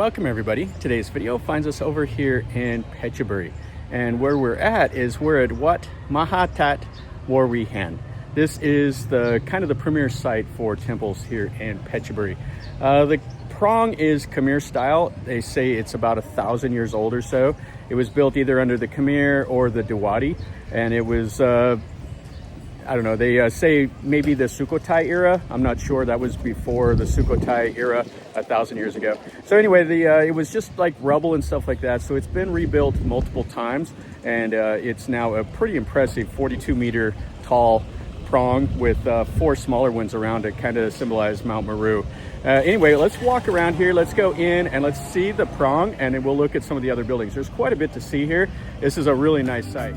Welcome everybody. Today's video finds us over here in Phetchaburi, and where we're at is we're at Wat Mahathat Worawihan. This is the kind of the premier site for temples here in Phetchaburi. The prong is Khmer style. They say it's about 1,000 years old or so. It was built either under the Khmer or the Dvaravati, and it was I don't know, they say maybe the Sukhothai era. I'm not sure. That was before the Sukhothai era, 1,000 years ago. So anyway, it was just like rubble and stuff like that. So it's been rebuilt multiple times, and it's now a pretty impressive 42-meter tall prong with 4 smaller ones around it, kind of symbolize Mount Meru. Anyway, let's walk around here. Let's go in and let's see the prong, and then we'll look at some of the other buildings. There's quite a bit to see here. This is a really nice site.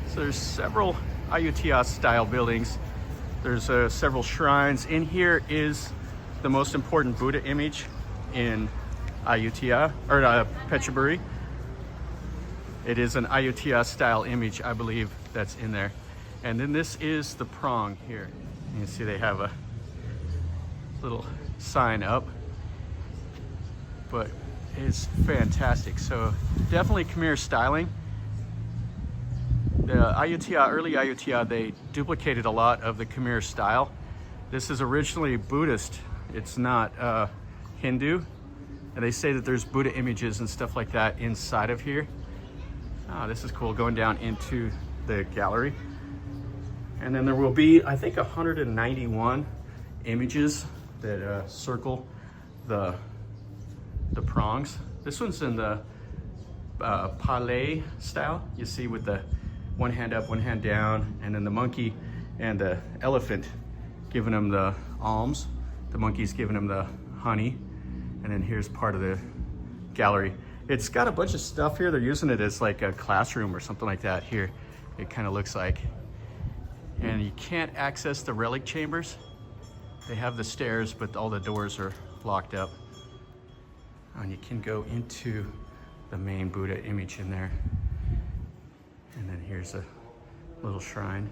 So there's several Ayutthaya style buildings. There's several shrines. In here is the most important Buddha image in Ayutthaya, or Phetchaburi. It is an Ayutthaya style image, I believe, that's in there. And then this is the prong here. You can see they have a little sign up, but it's fantastic. So definitely Khmer styling. The Ayutthaya, early Ayutthaya, they duplicated a lot of the Khmer style. This is originally Buddhist. It's not Hindu. And they say that there's Buddha images and stuff like that inside of here. Oh, this is cool, going down into the gallery. And then there will be, I think, 191 images that circle the prongs. This one's in the Palais style. You see with the one hand up, one hand down, and then the monkey and the elephant giving them the alms. The monkey's giving them the honey. And then here's part of the gallery. It's got a bunch of stuff here. They're using it as like a classroom or something like that here. It kind of looks like. And you can't access the relic chambers. They have the stairs, but all the doors are locked up. And you can go into the main Buddha image in there. And then here's a little shrine.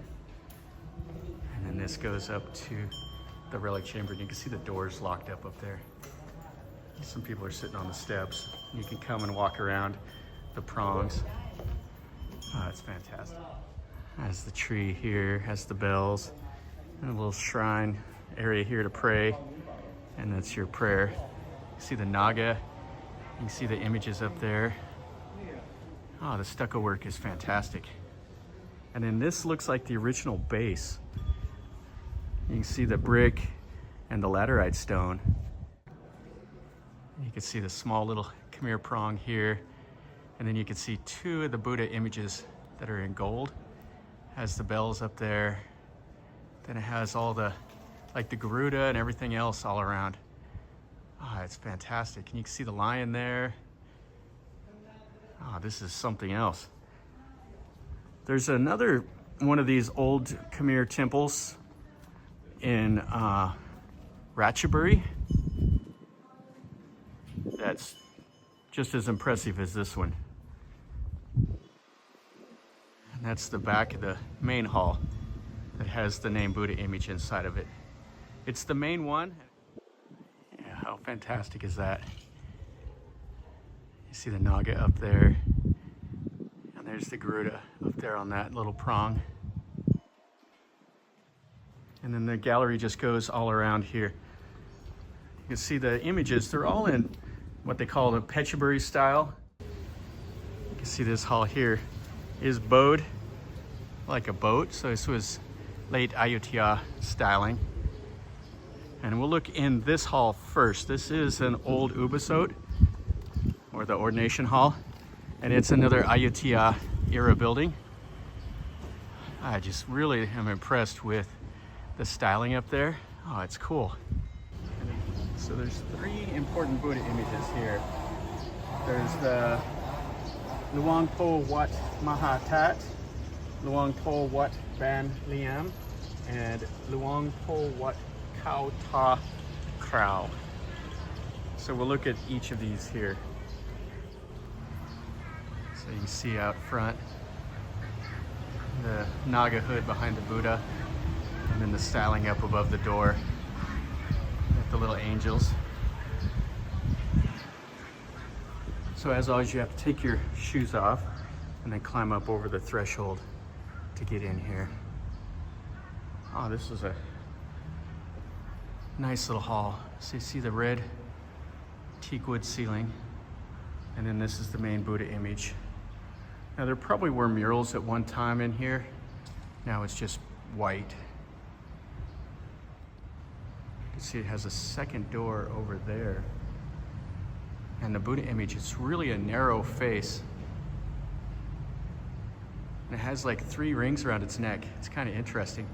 And then this goes up to the relic chamber. And you can see the doors locked up there. Some people are sitting on the steps. You can come and walk around the prongs. Oh, it's fantastic. Has the tree here, has the bells, and a little shrine area here to pray. And that's your prayer. You see the Naga. You can see the images up there. Oh, the stucco work is fantastic. And then this looks like the original base. You can see the brick and the laterite stone. You can see the small little Khmer prong here. And then you can see 2 of the Buddha images that are in gold. Has the bells up there. Then it has all the, like the Garuda and everything else all around. Oh, it's fantastic. And you can see the lion there. Oh, this is something else. There's another one of these old Khmer temples in Phetchaburi that's just as impressive as this one. And that's the back of the main hall that has the name Buddha image inside of it. It's the main one. Yeah, how fantastic is that? You see the Naga up there, and there's the Garuda up there on that little prong. And then the gallery just goes all around here. You can see the images, they're all in what they call the Phetchaburi style. You can see this hall here is bowed like a boat. So this was late Ayutthaya styling. And we'll look in this hall first. This is an old ubosot, or the ordination hall, and it's another Ayutthaya era building. I just really am impressed with the styling up there. Oh, it's cool. So there's 3 important Buddha images here. There's the Luang Po Wat Mahathat, Luang Po Wat Ban Liam, and Luang Po Wat Khao Ta Krao. So we'll look at each of these here. So you can see out front the Naga hood behind the Buddha, and then the styling up above the door with the little angels. So as always, you have to take your shoes off and then climb up over the threshold to get in here. Oh, this is a nice little hall. So you see the red teak wood ceiling, and then this is the main Buddha image. Now there probably were murals at one time in here. Now it's just white. You can see it has a second door over there. And the Buddha image, it's really a narrow face. And it has like 3 rings around its neck. It's kind of interesting.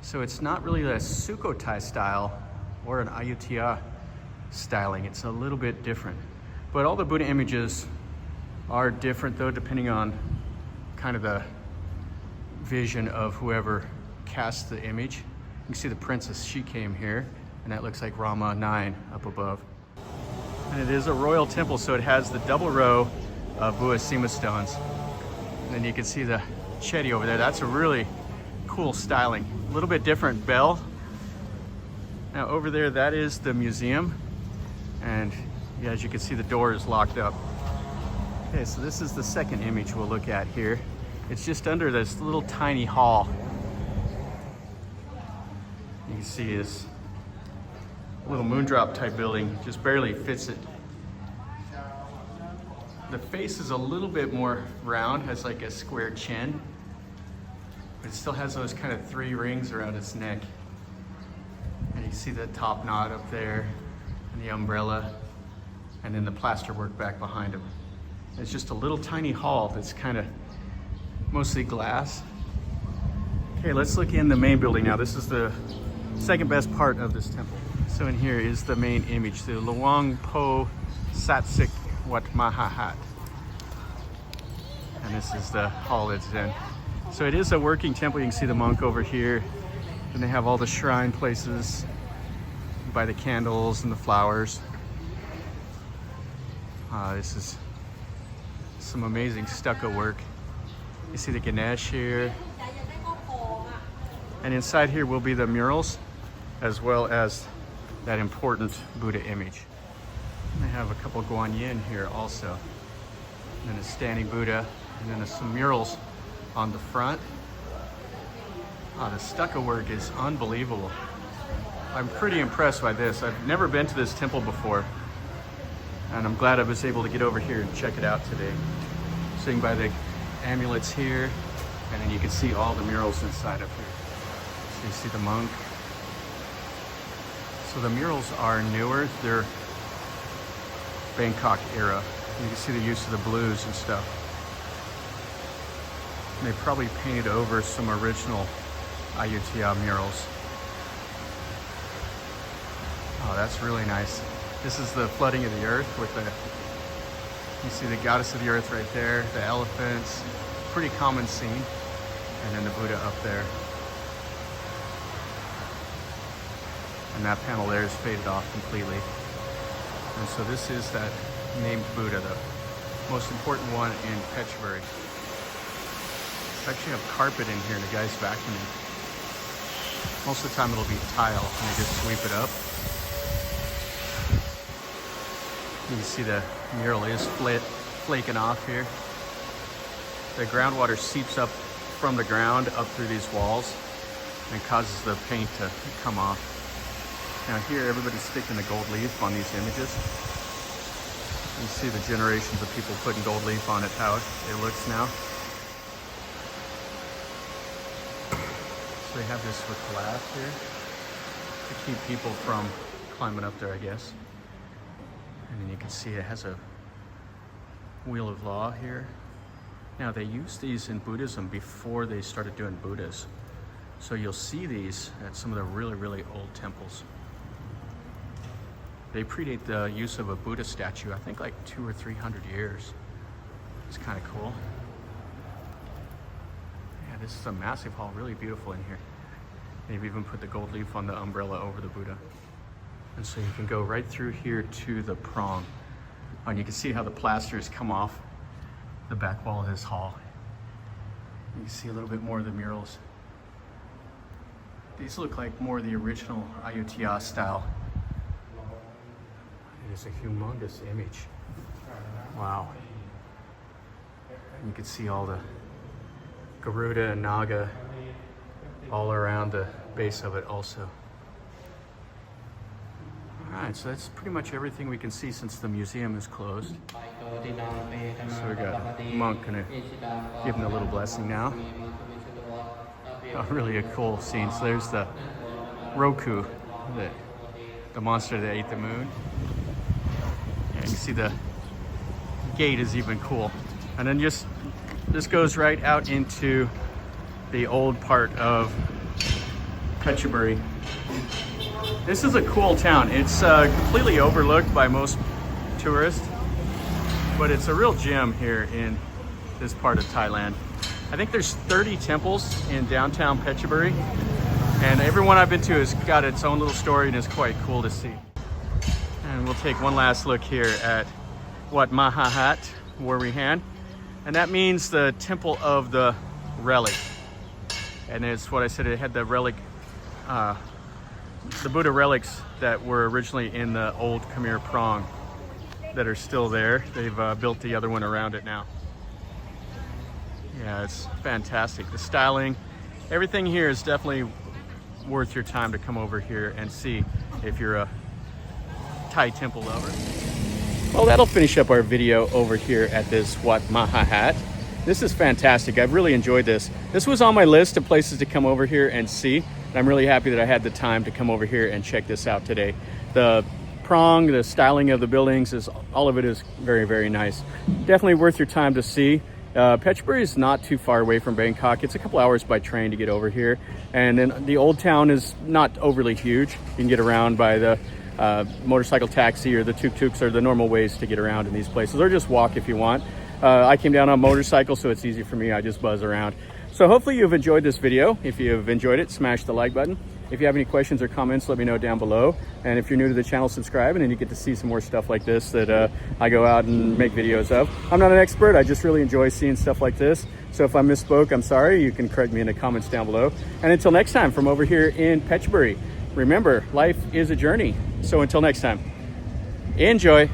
So it's not really a Sukhothai style or an Ayutthaya styling. It's a little bit different. But all the Buddha images are different though, depending on kind of the vision of whoever cast the image. You can see the princess, she came here, and that looks like Rama 9 up above. And it is a royal temple, so it has the double row of Buasima stones. And then you can see the chedi over there. That's a really cool styling. A little bit different bell. Now over there, that is the museum. And yeah, as you can see, the door is locked up. Okay, so this is the second image we'll look at here. It's just under this little tiny hall. You can see this little moondrop type building, just barely fits it. The face is a little bit more round, has like a square chin, but it still has those kind of 3 rings around its neck. And you see the top knot up there, and the umbrella, and then the plasterwork back behind him. It's just a little tiny hall that's kind of mostly glass. Okay, let's look in the main building now. This is the second best part of this temple. So in here is the main image, the Luang Po Satsik Wat Mahathat. And this is the hall it's in. So it is a working temple. You can see the monk over here. And they have all the shrine places by the candles and the flowers. This is some amazing stucco work. You see the Ganesh here. And inside here will be the murals, as well as that important Buddha image. They have a couple Guanyin here also. And then a standing Buddha, and then some murals on the front. The stucco work is unbelievable. I'm pretty impressed by this. I've never been to this temple before, and I'm glad I was able to get over here and check it out today. So you can buy the amulets here, and then you can see all the murals inside up here. So you see the monk. So the murals are newer. They're Bangkok era. You can see the use of the blues and stuff. And they probably painted over some original Ayutthaya murals. Oh, that's really nice. This is the flooding of the earth with the, you see the goddess of the earth right there, the elephants, pretty common scene, and then the Buddha up there. And that panel there is faded off completely. And so this is that named Buddha, the most important one in Phetchaburi. I actually have carpet in here and the guy's vacuuming. Most of the time it'll be tile and they just sweep it up. You can see the mural is flaking off here. The groundwater seeps up from the ground up through these walls and causes the paint to come off. Now here, everybody's sticking the gold leaf on these images. You see the generations of people putting gold leaf on it, how it looks now. So they have this with glass here to keep people from climbing up there, I guess. And then you can see it has a wheel of law here. Now they used these in Buddhism before they started doing Buddhas. So you'll see these at some of the really, really old temples. They predate the use of a Buddha statue, I think like 200 or 300 years. It's kind of cool. Yeah, this is a massive hall, really beautiful in here. They've even put the gold leaf on the umbrella over the Buddha. And so you can go right through here to the prong. And you can see how the plasters come off the back wall of this hall. You can see a little bit more of the murals. These look like more the original Ayutthaya style. It is a humongous image. Wow. You can see all the Garuda and Naga all around the base of it also. Alright, so that's pretty much everything we can see since the museum is closed. So we got a monk gonna give him a little blessing now. Oh, really a cool scene. So there's the Roku, the monster that ate the moon. Yeah, you can see the gate is even cool. And then this goes right out into the old part of Phetchaburi. This is a cool town. It's completely overlooked by most tourists, but it's a real gem here in this part of Thailand. I think there's 30 temples in downtown Phetchaburi, and every one I've been to has got its own little story and is quite cool to see. And we'll take one last look here at Wat Mahathat Worawihan, and that means the temple of the relic. And it's what I said, it had the relic, the Buddha relics that were originally in the old Khmer prong that are still there. They've built the other one around it now. Yeah, it's fantastic. The styling, everything here is definitely worth your time to come over here and see if you're a Thai temple lover. Well, that'll finish up our video over here at this Wat Mahathat. This is fantastic. I've really enjoyed this. This was on my list of places to come over here and see. And I'm really happy that I had the time to come over here and check this out today. The prong, the styling of the buildings, all of it is very, very nice. Definitely worth your time to see. Phetchaburi is not too far away from Bangkok. It's a couple hours by train to get over here. And then the old town is not overly huge. You can get around by the motorcycle taxi or the tuk-tuks are the normal ways to get around in these places, or just walk if you want. I came down on a motorcycle, so it's easy for me. I just buzz around. So hopefully you've enjoyed this video. If you've enjoyed it, smash the like button. If you have any questions or comments, let me know down below. And if you're new to the channel, subscribe, and then you get to see some more stuff like this that I go out and make videos of. I'm not an expert. I just really enjoy seeing stuff like this. So if I misspoke, I'm sorry. You can correct me in the comments down below. And until next time, from over here in Phetchaburi, remember, life is a journey. So until next time, enjoy.